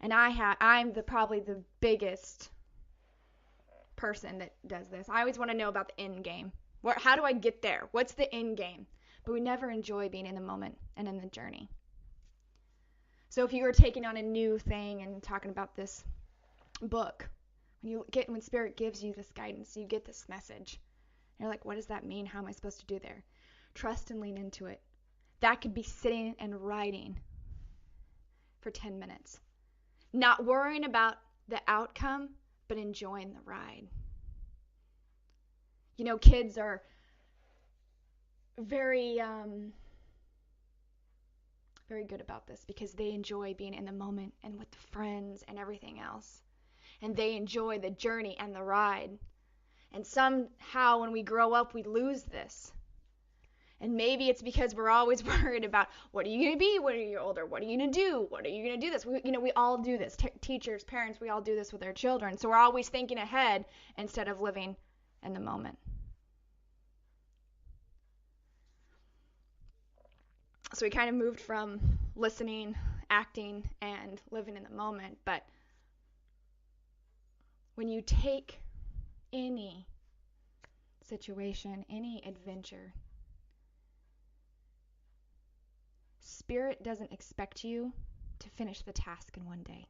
And I'm probably the biggest person that does this. I always want to know about the end game. How do I get there? What's the end game? But we never enjoy being in the moment and in the journey. So if you were taking on a new thing and talking about this book, when Spirit gives you this guidance, you get this message. You're like, what does that mean? How am I supposed to do there? Trust and lean into it. That could be sitting and writing for 10 minutes. Not worrying about the outcome, but enjoying the ride. You know, kids are very good about this because they enjoy being in the moment and with the friends and everything else. And they enjoy the journey and the ride. And somehow when we grow up, we lose this. And maybe it's because we're always worried about what are you going to be when you're older? What are you going to do? What are you going to do this? We all do this. Teachers, parents, we all do this with our children. So we're always thinking ahead instead of living in the moment. So we kind of moved from listening, acting, and living in the moment. But when you take any situation, any adventure, Spirit doesn't expect you to finish the task in one day.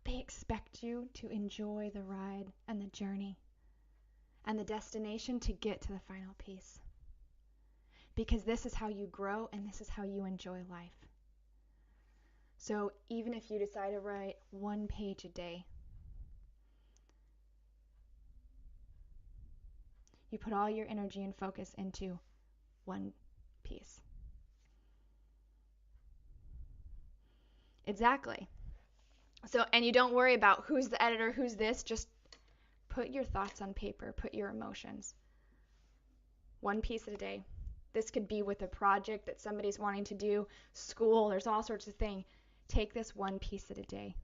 They expect you to enjoy the ride and the journey and the destination to get to the final piece. Because this is how you grow and this is how you enjoy life. So even if you decide to write 1 page a day, you put all your energy and focus into one piece. Exactly. So, and you don't worry about who's the editor, who's this, just put your thoughts on paper, put your emotions. 1 piece at a day. This could be with a project that somebody's wanting to do, school, there's all sorts of things. Take this 1 piece at a day.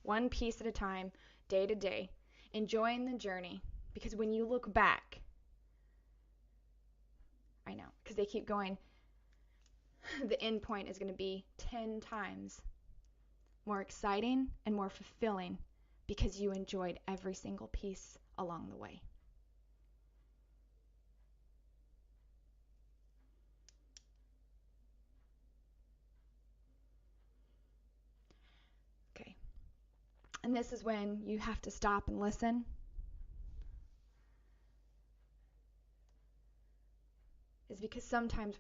1 piece at a time, day to day, enjoying the journey. Because when you look back, I know, because they keep going, the end point is going to be 10 times more exciting and more fulfilling because you enjoyed every single piece along the way. Okay. And this is when you have to stop and listen. Is because sometimes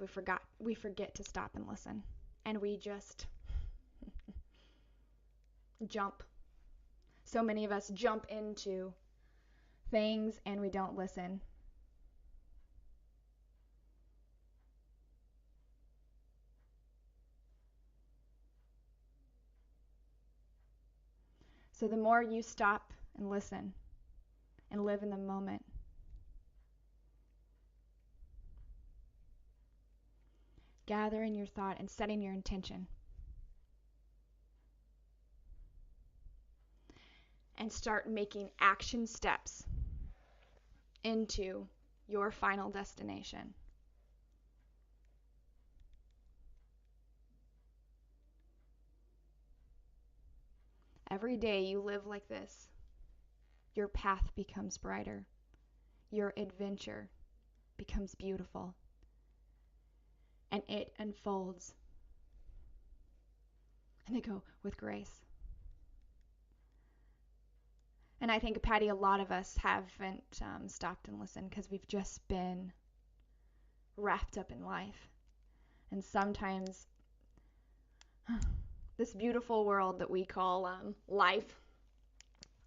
we forget to stop and listen, and we just jump. So many of us jump into things and we don't listen. So the more you stop and listen and live in the moment, gathering your thought and setting your intention, and start making action steps into your final destination. Every day you live like this, your path becomes brighter. Your adventure becomes beautiful. And it unfolds. And they go with grace. And I think, Patty, a lot of us haven't stopped and listened because we've just been wrapped up in life. And sometimes this beautiful world that we call life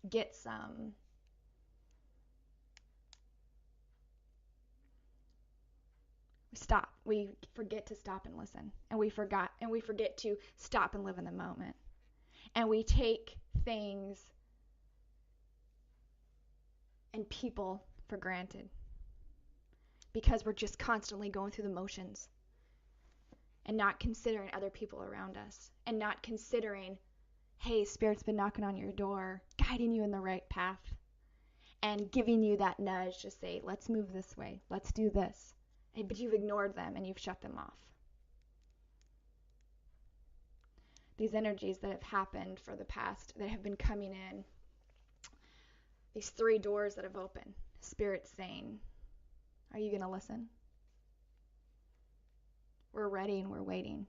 gets we forget to stop and listen, and we forget to stop and live in the moment, and we take things and people for granted because we're just constantly going through the motions and not considering other people around us, and not considering, hey, Spirit's been knocking on your door, guiding you in the right path, and giving you that nudge to say, let's move this way, let's do this. But you've ignored them and you've shut them off. these energies that have happened for the past, that have been coming in, these 3 doors that have opened. Spirit's saying, are you going to listen? We're ready and we're waiting.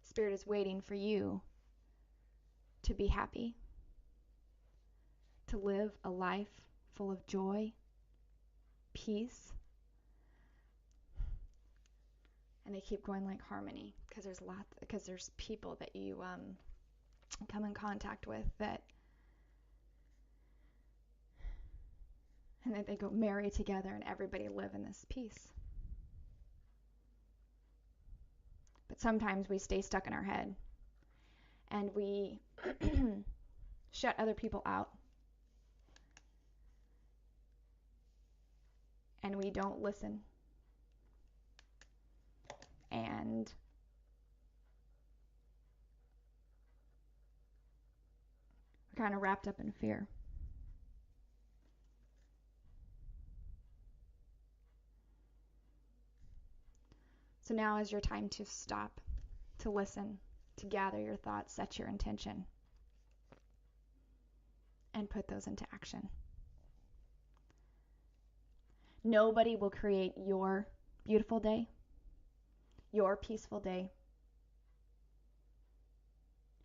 Spirit is waiting for you to be happy, to live a life full of joy, peace. And they keep going like harmony, because there's people that you come in contact with and then they go marry together and everybody live in this peace. But sometimes we stay stuck in our head and we shut other people out. And we don't listen. And we're kind of wrapped up in fear. So now is your time to stop, to listen, to gather your thoughts, set your intention, and put those into action. Nobody will create your beautiful day, your peaceful day.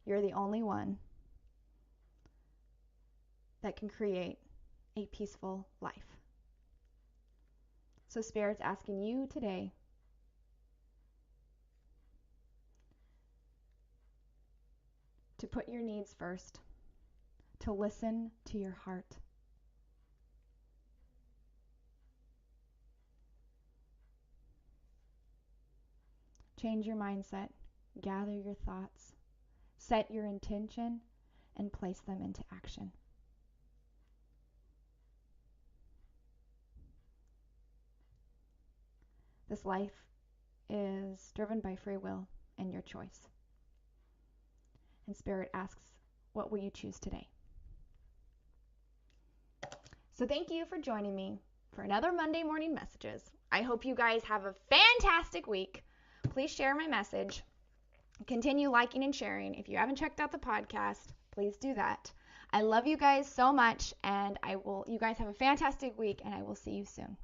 You're the only one that can create a peaceful life. So Spirit's asking you today to put your needs first, to listen to your heart. Change your mindset, gather your thoughts, set your intention, and place them into action. This life is driven by free will and your choice. And Spirit asks, what will you choose today? So thank you for joining me for another Monday Morning Messages. I hope you guys have a fantastic week. Please share my message. Continue liking and sharing. If you haven't checked out the podcast, please do that. I love you guys so much, and you guys have a fantastic week, and I will see you soon.